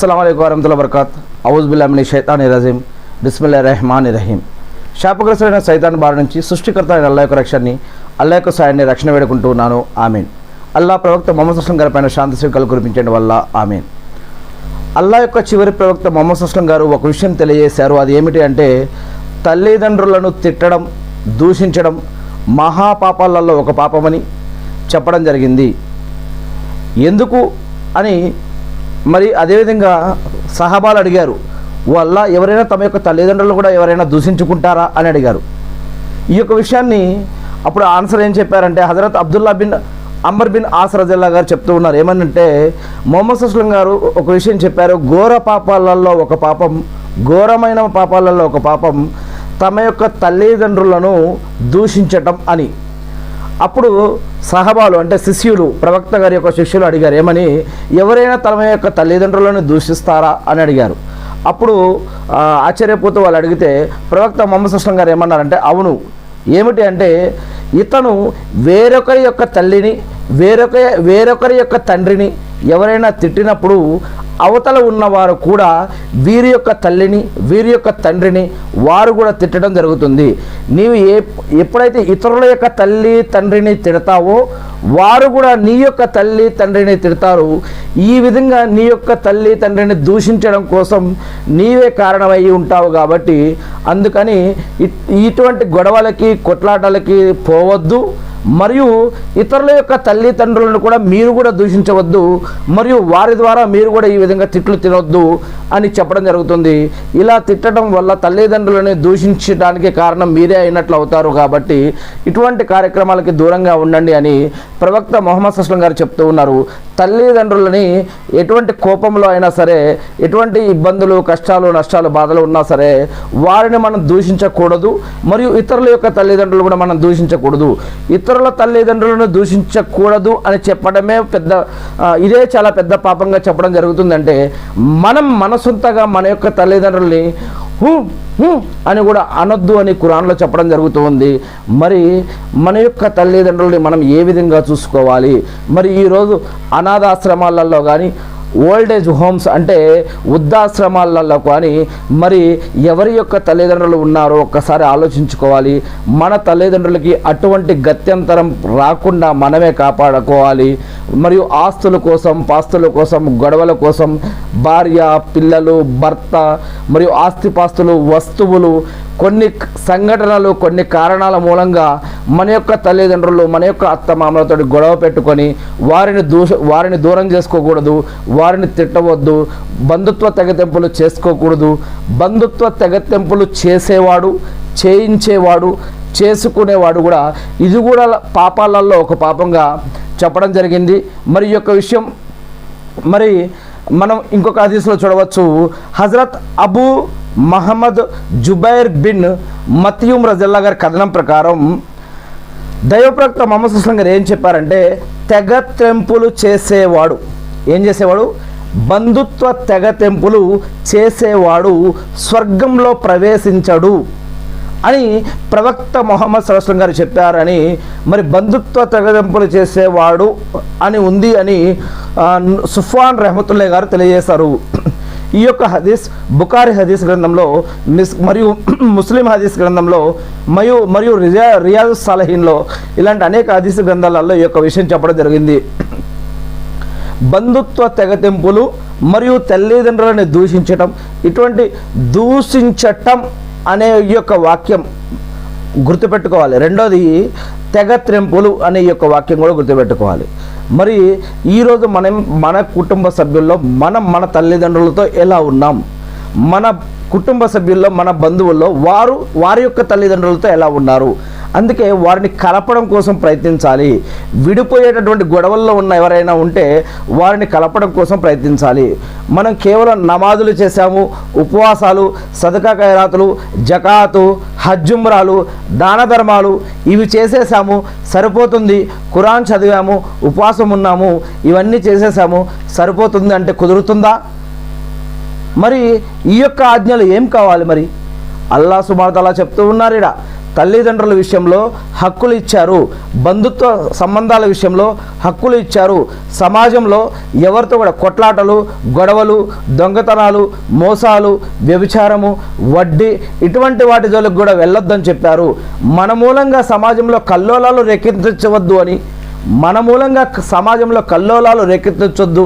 అస్సలాము అలైకుం వరహ్మతుల్లాహి వబరకాత్. ఔజు బిల్లాహి మినష్ షైతానిర్ రజీం. బిస్మిల్లాహిర్ రహమానిర్ రహీం. శాపగ్రస్తుడైన సైతాన్ బారి నుంచి సృష్టికర్త అయిన అల్లాహ్ యొక్క రక్షణని, అల్లాహ్ యొక్క సాయాన్ని, రక్షణ వేడుకుంటున్నాను. ఆమీన్. అల్లాహ్ ప్రవక్త ముహమ్మద్ సల్లల్లాహు అలైహి వసల్లం గారి పైన శాంతి సుఖాలు కురిపించండి వల్ల ఆమీన్. అల్లాహ్ యొక్క చివరి ప్రవక్త ముహమ్మద్ సల్లల్లాహు అలైహి వసల్లం గారు ఒక విషయం తెలియజేశారు. అది ఏమిటి అంటే, తల్లిదండ్రులను తిట్టడం, దూషించడం మహాపాపాలలో ఒక పాపమని చెప్పడం జరిగింది. ఎందుకు అని మరి అదేవిధంగా సహాబాలు అడిగారు, వల్ల ఎవరైనా తమ యొక్క తల్లిదండ్రులను కూడా ఎవరైనా దూషించుకుంటారా అని అడిగారు. ఈ యొక్క విషయాన్ని అప్పుడు ఆన్సర్ ఏం చెప్పారంటే, హజరత్ అబ్దుల్లా బిన్ అమర్ బిన్ ఆస్ రజల్లా గారు చెప్తూ ఉన్నారు. ఏమనంటే, ముహమ్మద్ సల్లల్లాహు గారు ఒక విషయం చెప్పారు, ఘోరమైన పాపాలలో ఒక పాపం తమ యొక్క తల్లిదండ్రులను దూషించటం అని. అప్పుడు సహబాలు అంటే శిష్యులు, ప్రవక్త గారి యొక్క శిష్యులు అడిగారు, ఏమని, ఎవరైనా తమ యొక్క తల్లిదండ్రులను దూషిస్తారా అని అడిగారు. అప్పుడు ఆశ్చర్యపోతూ వాళ్ళు అడిగితే ప్రవక్త ముహమ్మద్ సల్లల్లాహు గారు ఏమన్నారంటే, అవును. ఏమిటి అంటే, ఇతను వేరొకరి యొక్క తల్లిని, వేరొకరి యొక్క తండ్రిని ఎవరైనా తిట్టినప్పుడు అవతల ఉన్నవారు కూడా వీరి యొక్క తల్లిని, వీరి యొక్క తండ్రిని వారు కూడా తిట్టడం జరుగుతుంది. నీవు ఎప్పుడైతే ఇతరుల యొక్క తల్లి తండ్రిని తిడతావో వారు కూడా నీ యొక్క తల్లి తండ్రిని తిడతారు. ఈ విధంగా నీ యొక్క తల్లి తండ్రిని దూషించడం కోసం నీవే కారణమై ఉంటావు. కాబట్టి అందుకని ఇటువంటి గొడవలకి, కొట్లాటలకి పోవద్దు. మరియు ఇతరుల యొక్క తల్లిదండ్రులను కూడా మీరు కూడా దూషించవద్దు, మరియు వారి ద్వారా మీరు కూడా ఈ విధంగా తిట్లు తినవద్దు అని చెప్పడం జరుగుతుంది. ఇలా తిట్టడం వల్ల తల్లిదండ్రులని దూషించడానికి కారణం మీరే అయినట్లు అవుతారు. కాబట్టి ఇటువంటి కార్యక్రమాలకి దూరంగా ఉండండి అని ప్రవక్త ముహమ్మద్ సల్లల్లాహు అలైహి వసల్లం గారు చెప్తూ ఉన్నారు. తల్లిదండ్రులని ఎటువంటి కోపంలో అయినా సరే, ఎటువంటి ఇబ్బందులు, కష్టాలు, నష్టాలు, బాధలు ఉన్నా సరే వారిని మనం దూషించకూడదు. మరియు ఇతరుల యొక్క తల్లిదండ్రులు కూడా మనం దూషించకూడదు. ఇతరుల తల్లిదండ్రులను దూషించకూడదు అని చెప్పడమే ఇదే చాలా పెద్ద పాపంగా చెప్పడం జరుగుతుందంటే, మనం మనసొంతగా మన యొక్క తల్లిదండ్రుల్ని అని కూడా అనొద్దు అని ఖురాన్లో చెప్పడం జరుగుతుంది. మరి మన యొక్క తల్లిదండ్రుల్ని మనం ఏ విధంగా చూసుకోవాలి? మరి ఈరోజు అనాథాశ్రమాలలో కానీ, ఓల్డ్ ఏజ్ హోమ్స్ అంటే వృద్ధాశ్రమాలలో కానీ మరి ఎవరి యొక్క తల్లిదండ్రులు ఉన్నారో ఒక్కసారి ఆలోచించుకోవాలి. మన తల్లిదండ్రులకి అటువంటి గత్యంతరం రాకుండా మనమే కాపాడుకోవాలి. మరియు ఆస్తుల కోసం, పాస్తుల కోసం, గొడవల కోసం భార్య, పిల్లలు, భర్త మరియు ఆస్తిపాస్తులు, వస్తువులు, కొన్ని సంఘటనలు, కొన్ని కారణాల మూలంగా మన యొక్క తల్లిదండ్రులు, మన యొక్క అత్తమామలతో గొడవ పెట్టుకొని వారిని దూరం చేసుకోకూడదు, వారిని తిట్టవద్దు, బంధుత్వ తెగతెంపులు చేసుకోకూడదు. బంధుత్వ తెగతెంపులు చేసేవాడు, చేయించేవాడు, చేసుకునేవాడు కూడా ఇది కూడా పాపాలలో ఒక పాపంగా చెప్పడం జరిగింది. మరి ఈ యొక్క విషయం మరి మనం ఇంకొక హదీస్లో చూడవచ్చు. హజరత్ అబూ మహమ్మద్ జుబైర్ బిన్ మత్యూమ్ రజల్లా గారి కథనం ప్రకారం దైవప్రవక్త ముహమ్మద్ సల్లల్లాహు అలైహి వసల్లం గారు ఏం చెప్పారంటే, తెగతెంపులు చేసేవాడు ఏం చేసేవాడు? బంధుత్వ తెగతెంపులు చేసేవాడు స్వర్గంలో ప్రవేశించడు అని ప్రవక్త ముహమ్మద్ సల్లల్లాహు అలైహి వసల్లం గారు చెప్పారని, మరి బంధుత్వ తెగతెంపులు చేసేవాడు అని ఉంది అని సుఫ్వాన్ రహమతుల్లాహి గారు తెలియజేశారు. ఈ యొక్క హదీస్ బుఖారీ హదీస్ గ్రంథంలో మరియు ముస్లిం హదీస్ గ్రంథంలో మరియు రియాజ్ సాలహీన్లో ఇలాంటి అనేక హదీస్ గ్రంథాలలో ఈ యొక్క విషయం చెప్పడం జరిగింది. బంధుత్వ తెగతెంపులు మరియు తల్లిదండ్రులని దూషించటం, ఇటువంటి దూషించటం అనే ఈ యొక్క వాక్యం గుర్తుపెట్టుకోవాలి. రెండోది తెగతెంపులు అనే ఈ యొక్క వాక్యం కూడా గుర్తుపెట్టుకోవాలి. మరి ఈరోజు మన కుటుంబ సభ్యుల్లో మన తల్లిదండ్రులతో ఎలా ఉన్నాం? మన కుటుంబ సభ్యుల్లో, మన బంధువుల్లో వారి యొక్క తల్లిదండ్రులతో ఎలా ఉన్నారు? అందుకే వారిని కలపడం కోసం ప్రయత్నించాలి. విడిపోయేటటువంటి గొడవల్లో ఉన్న ఎవరైనా ఉంటే వారిని కలపడం కోసం ప్రయత్నించాలి. మనం కేవలం నమాజులు చేశాము, ఉపవాసాలు, సదకా ఖైరాతులు, జకాతు, హజ్జుమ్రాలు, దాన ధర్మాలు ఇవి చేసేసాము, సరిపోతుంది. ఖురాన్ చదివాము, ఉపవాసం ఉన్నాము, ఇవన్నీ చేసేసాము, సరిపోతుంది అంటే కుదురుతుందా? మరి ఈ యొక్క ఆజ్ఞలు ఏం కావాలి? మరి అల్లాహ్ సుబ్హానహు వ తఆలా చెప్తూ ఉన్నారు, ఇడ తల్లిదండ్రుల విషయంలో హక్కులు ఇచ్చారు, బంధుత్వ సంబంధాల విషయంలో హక్కులు ఇచ్చారు. సమాజంలో ఎవరితో కూడా కొట్లాటలు, గొడవలు, దొంగతనాలు, మోసాలు, వ్యభిచారము, వడ్డీ ఇటువంటి వాటి జోలికి కూడా వెళ్ళొద్దని చెప్పారు. మన మూలంగా సమాజంలో కల్లోలాలు రేకెత్తించవద్దు అని, మన మూలంగా సమాజంలో కల్లోలాలు రేకెత్తించొద్దు,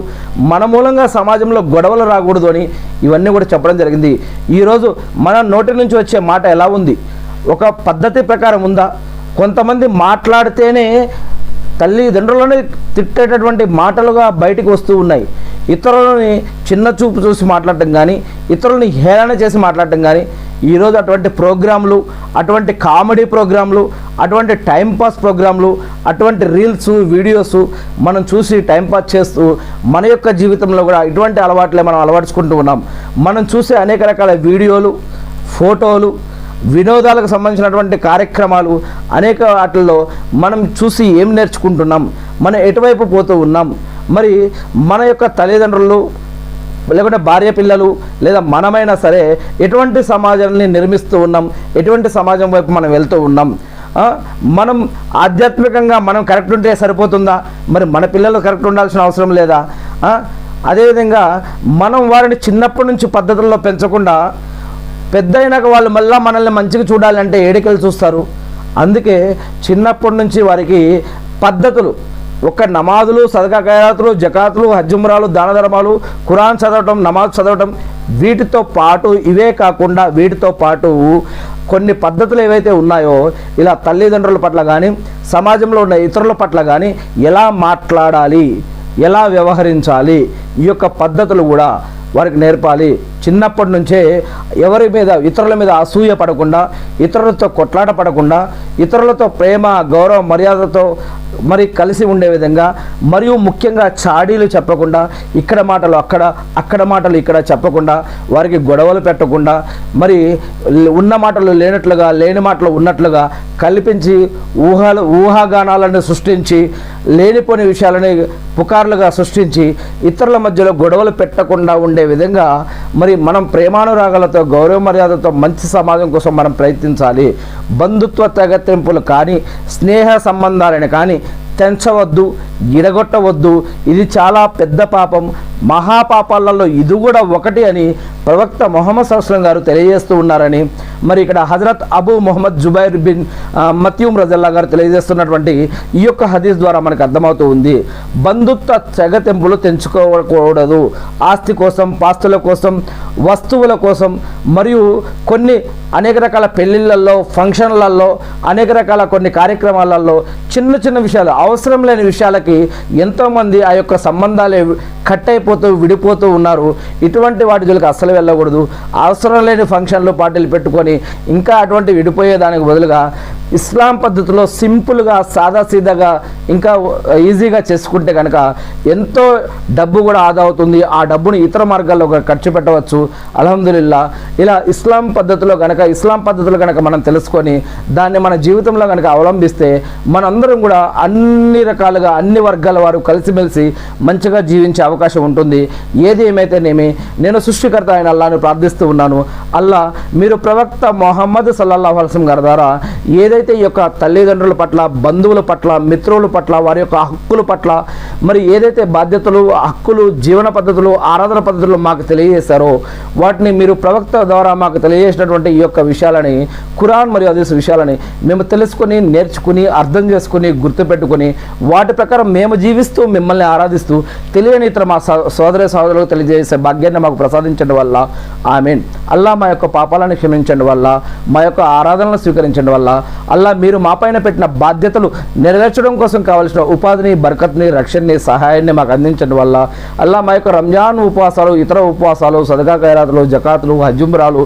మన మూలంగా సమాజంలో గొడవలు రాకూడదు అని ఇవన్నీ కూడా చెప్పడం జరిగింది. ఈరోజు మన నోటి నుంచి వచ్చే మాట ఎలా ఉంది? ఒక పద్ధతి ప్రకారం ఉందా? కొంతమంది మాట్లాడితేనే తల్లిదండ్రులని తిట్టేటటువంటి మాటలుగా బయటికి వస్తూ ఉన్నాయి. ఇతరులని చిన్న చూపు చూసి మాట్లాడటం కానీ, ఇతరులని హేళన చేసి మాట్లాడటం కానీ ఈరోజు అటువంటి ప్రోగ్రాంలు, అటువంటి కామెడీ ప్రోగ్రాంలు, అటువంటి టైంపాస్ ప్రోగ్రాంలు, అటువంటి రీల్స్, వీడియోస్ మనం చూసి టైంపాస్ చేస్తూ మన యొక్క జీవితంలో కూడా ఇటువంటి అలవాట్లే మనం అలవర్చుకుంటూ ఉన్నాం. మనం చూసే అనేక రకాల వీడియోలు, ఫోటోలు, వినోదాలకు సంబంధించినటువంటి కార్యక్రమాలు అనేక వాటిల్లో మనం చూసి ఏం నేర్చుకుంటున్నాం, మనం ఎటువైపు పోతూ ఉన్నాం, మరి మన యొక్క తల్లిదండ్రులు లేకుంటే భార్య పిల్లలు లేదా మనమైనా సరే ఎటువంటి సమాజాన్ని నిర్మిస్తూ ఉన్నాం, ఎటువంటి సమాజం వైపు మనం వెళ్తూ ఉన్నాం. మనం ఆధ్యాత్మికంగా మనం కరెక్ట్ ఉంటే సరిపోతుందా? మరి మన పిల్లలు కరెక్ట్ ఉండాల్సిన అవసరం లేదా? అదేవిధంగా మనం వారిని చిన్నప్పటి నుంచి పద్ధతుల్లో పెంచకుండా పెద్ద అయినాక వాళ్ళు మళ్ళీ మనల్ని మంచిగా చూడాలంటే ఏడికెళ్ళి చూస్తారు. అందుకే చిన్నప్పటి నుంచి వారికి పద్ధతులు, ఒక్క నమాజులు, సదకా ఖైరాతులు, జకాతులు, హజ్జుమ్రాలు, దాన ధర్మాలు, ఖురాన్ చదవటం, నమాజ్ చదవటం, వీటితో పాటు ఇవే కాకుండా వీటితో పాటు కొన్ని పద్ధతులు ఏవైతే ఉన్నాయో ఇలా తల్లిదండ్రుల పట్ల కానీ సమాజంలో ఉన్న ఇతరుల పట్ల కానీ ఎలా మాట్లాడాలి, ఎలా వ్యవహరించాలి, ఈ యొక్క పద్ధతులు కూడా వారికి నేర్పాలి. చిన్నప్పటి నుంచే ఎవరి మీద, ఇతరుల మీద అసూయ పడకుండా, ఇతరులతో కొట్లాట పడకుండా, ఇతరులతో ప్రేమ, గౌరవ, మర్యాదతో మరి కలిసి ఉండే విధంగా, మరియు ముఖ్యంగా చాడీలు చెప్పకుండా, ఇక్కడ మాటలు అక్కడ, అక్కడ మాటలు ఇక్కడ చెప్పకుండా, వారికి గొడవలు పెట్టకుండా, మరి ఉన్న మాటలు లేనట్లుగా, లేని మాటలు ఉన్నట్లుగా కల్పించి ఊహాగానాలను సృష్టించి, లేనిపోని విషయాలని పుకార్లుగా సృష్టించి ఇతరుల మధ్యలో గొడవలు పెట్టకుండా ఉండే విధంగా మరి మనం ప్రేమానురాగాలతో, గౌరవ మర్యాదతో మంచి సమాజం కోసం మనం ప్రయత్నించాలి. బంధుత్వ తెగతింపులు కానీ, స్నేహ సంబంధాలను కానీ తెంచవద్దు, గిడగొట్టవద్దు. ఇది చాలా పెద్ద పాపం, మహాపాపాలలో ఇది కూడా ఒకటి అని ప్రవక్త ముహమ్మద్ సల్లల్లాహు అలైహి వసల్లం గారు తెలియజేస్తూ ఉన్నారని మరి ఇక్కడ హజరత్ అబూ ముహమ్మద్ జుబైర్ బిన్ మత్యూమ్ రజల్లాహు గారు తెలియజేస్తున్నటువంటి ఈ యొక్క హదీస్ ద్వారా మనకు అర్థమవుతూ ఉంది. బంధుత్వ తెగతెంపులు తెంచుకోకూడదు. ఆస్తి కోసం, పాస్తుల కోసం, వస్తువుల కోసం, మరియు కొన్ని అనేక రకాల పెళ్ళిళ్ళల్లో, ఫంక్షన్లలో, అనేక రకాల కొన్ని కార్యక్రమాలలో చిన్న చిన్న విషయాలు, అవసరం లేని విషయాలకి ఎంతోమంది ఆ యొక్క సంబంధాలే కట్ అయిపోతూ విడిపోతూ ఉన్నారు. ఇటువంటి వాటి జోలికి అస్సలు వెళ్ళకూడదు. అవసరం లేని ఫంక్షన్లు, పార్టీలు పెట్టుకొని ఇంకా అటువంటి విడిపోయేదానికి బదులుగా ఇస్లాం పద్ధతిలో సింపుల్గా, సాదాసీదాగా, ఇంకా ఈజీగా చేసుకుంటే కనుక ఎంతో డబ్బు కూడా ఆదా అవుతుంది. ఆ డబ్బుని ఇతర మార్గాల్లో ఖర్చు పెట్టవచ్చు. అల్హమ్దులిల్లా. ఇలా ఇస్లాం పద్ధతిలో కనుక మనం తెలుసుకొని దాన్ని మన జీవితంలో కనుక అవలంబిస్తే మనందరం కూడా అన్ని రకాలుగా, అన్ని వర్గాల వారు కలిసిమెలిసి మంచిగా జీవించే అవకాశం ఉంటుంది. ఏది ఏమైతేనేమి నేను సృష్టికర్త అయిన అల్లాహ్ను ప్రార్థిస్తూ ఉన్నాను. అల్లా మీరు ప్రవక్త ముహమ్మద్ సల్లల్లాహు అలైహి వసల్లం గారి ద్వారా ఏదైతే ఈ యొక్క తల్లిదండ్రుల పట్ల, బంధువుల పట్ల, మిత్రుల పట్ల, వారి యొక్క హక్కుల పట్ల మరి ఏదైతే బాధ్యతలు, హక్కులు, జీవన పద్ధతులు, ఆరాధన పద్ధతులు మాకు తెలియజేశారో వాటిని మీరు ప్రవక్త ద్వారా మాకు తెలియజేసినటువంటి ఈ యొక్క విషయాలని, ఖురాన్ మరియు హదీస్ విషయాలని మేము తెలుసుకొని, నేర్చుకుని, అర్థం చేసుకుని, గుర్తుపెట్టుకుని వాటి ప్రకారం మేము జీవిస్తూ మిమ్మల్ని ఆరాధిస్తూ తెలియని ఇతర మా సోదరులకు తెలియజేసే భాగ్యాన్ని మాకు ప్రసాదించడం వల్ల ఆమీన్. అల్లా మా యొక్క పాపాలను క్షమించండి వల్ల, మా యొక్క ఆరాధనలు స్వీకరించండి వల్ల, అల్లా మీరు మా పైన పెట్టిన బాధ్యతలు నెరవేర్చడం కోసం కావాల్సిన ఉపాధిని, బర్కత్ని, రక్షణని, సహాయాన్ని మాకు అందించడం వల్ల, అల్లా మా యొక్క రంజాన్ ఉపవాసాలు, ఇతర ఉపవాసాలు, సదకా ఖైరాతులు, జకాతులు, హజ్జుమ్రాలు,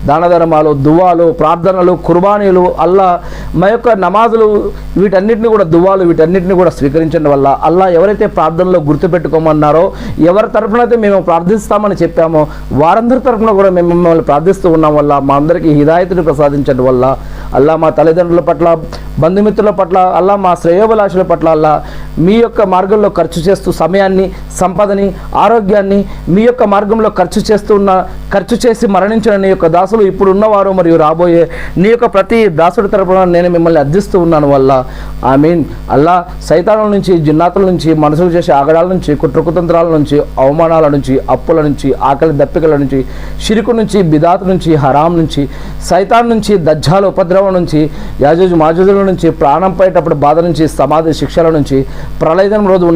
దాన ధర్మాలు, దువాలు, ప్రార్థనలు, కుర్బానీలు, అల్లా మా యొక్క నమాజులు, వీటన్నిటిని కూడా దువాలు, వీటన్నిటిని కూడా స్వీకరించడం వల్ల, అల్లా ఎవరైతే ప్రార్థనలో గుర్తుపెట్టుకోమన్నారో, ఎవరి తరఫున అయితే మేము ప్రార్థిస్తామని చెప్పామో వారందరి తరఫున కూడా మేము మిమ్మల్ని ప్రార్థిస్తూ ఉన్నాం వల్ల, మా అందరికీ హిదాయతుని ప్రసాదించడం వల్ల, అల్లా మా తల్లిదండ్రుల పట్ల, బంధుమిత్రుల పట్ల, అల్లా మా శ్రేయోభిలాషుల పట్ల, అల్లా మీ యొక్క మార్గంలో ఖర్చు చేస్తూ సమయాన్ని, సంపదని, ఆరోగ్యాన్ని మీ యొక్క మార్గంలో ఖర్చు చేసి మరణించిన నీ యొక్క దాసులు ఇప్పుడు ఉన్నవారు మరియు రాబోయే నీ యొక్క ప్రతి దాసుడి తరపున నేను మిమ్మల్ని అర్థిస్తూ ఉన్నాను వల్ల ఆమీన్. అల్లా సైతానుల నుంచి, జిన్నాతుల నుంచి, మనుషులు చేసే ఆగడాల నుంచి, కుట్రకుతంత్రాల నుంచి, అవమానాల నుంచి, అప్పుల నుంచి, ఆకలి దప్పికల నుంచి, షిరుకు నుంచి, బిదాత్ నుంచి, హరాం నుంచి, సైతాన్ నుంచి, దజ్జాల ఉపద్రవం నుంచి, యాజూజు మాజూజుల నుంచి, ప్రాణం పోయేటప్పుడు బాధ నుంచి, సమాధి శిక్షల నుంచి, ప్రళయదనం రోజు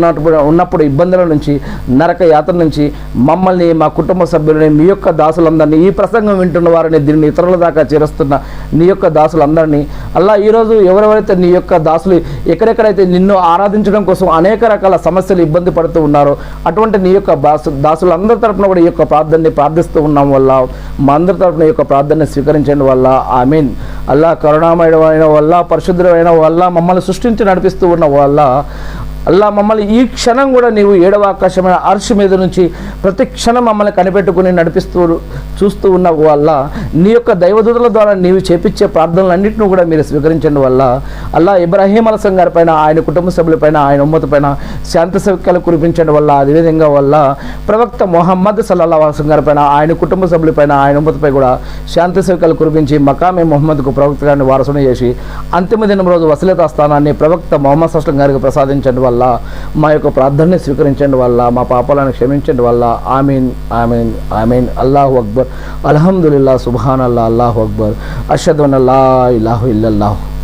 ఉన్నప్పుడు ఇబ్బందుల నుంచి, నరక యాత్ర నుంచి మమ్మల్ని, మా కుటుంబ సభ్యులని, మీ యొక్క దాసులందరినీ, ఈ ప్రసంగం వింటున్న వారిని, దీన్ని ఇతరుల దాకా చేరుస్తున్న నీ యొక్క దాసులందరినీ అల్లా ఈరోజు ఎవరెవరైతే నీ యొక్క దాసులు ఎక్కడెక్కడైతే నిన్ను ఆరాధించడం కోసం అనేక రకాల సమస్యలు ఇబ్బంది పడుతూ ఉన్నారో అటువంటి నీ యొక్క దాసులందరి తరపున కూడా ఈ యొక్క ప్రార్థనని ప్రార్థిస్తూ ఉన్నాం వల్ల మా అందరి తరపున ఈ యొక్క ప్రార్థనని స్వీకరించండి వల్ల ఆమీన్. అల్లా కరుణామయుడమైన వల్ల, పరిశుద్ధమైన వల్ల, మమ్మల్ని సృష్టించి నడిపిస్తూ ఉన్న వల్ల అల్లా మమ్మల్ని ఈ క్షణం కూడా నీవు 7వ ఆకాశమైన అర్ష్ మీద నుంచి ప్రతి క్షణం మమ్మల్ని కనిపెట్టుకుని చూస్తూ ఉన్న వల్ల నీ యొక్క దైవదూతల ద్వారా నీవు చేపించే ప్రార్థనలన్నింటినీ కూడా మీరు స్వీకరించండి వల్ల అల్లా ఇబ్రాహీం అలసం గారి పైన, ఆయన కుటుంబ సభ్యులపైన, ఆయన ఉమ్మత పైన శాంతి సౌఖ్యాలు కురిపించండి వల్ల అదేవిధంగా వల్ల ప్రవక్త మొహమ్మద్ సల్లల్లాహు అలైహి వసల్లం గారి పైన, ఆయన కుటుంబ సభ్యులపైన, ఆయన ఉమ్మతపై కూడా శాంతి సౌఖ్యాలు కురిపించి మకామే మొహమ్మద్కు ప్రవక్త గారిని వారసుని చేసి అంతిమ దినం రోజు వసీలతా స్థానాన్ని ప్రవక్త మొహమ్మద్ సల్లల్లాహు అలైహి వసల్లం గారికి ప్రసాదించండి వల్ల మా యొక్క ప్రార్థనని స్వీకరించండి వల్ల మా పాపాలను క్షమించండి వల్ల ఆమీన్ ఆమీన్ ఆమీన్. అల్లాహు అక్బర్, అల్హమ్దులిల్లాహ్, సుబ్హానల్లాహ్, అల్లాహు అక్బర్, అష్హదు అన్ లా ఇలాహా ఇల్లల్లాహ్.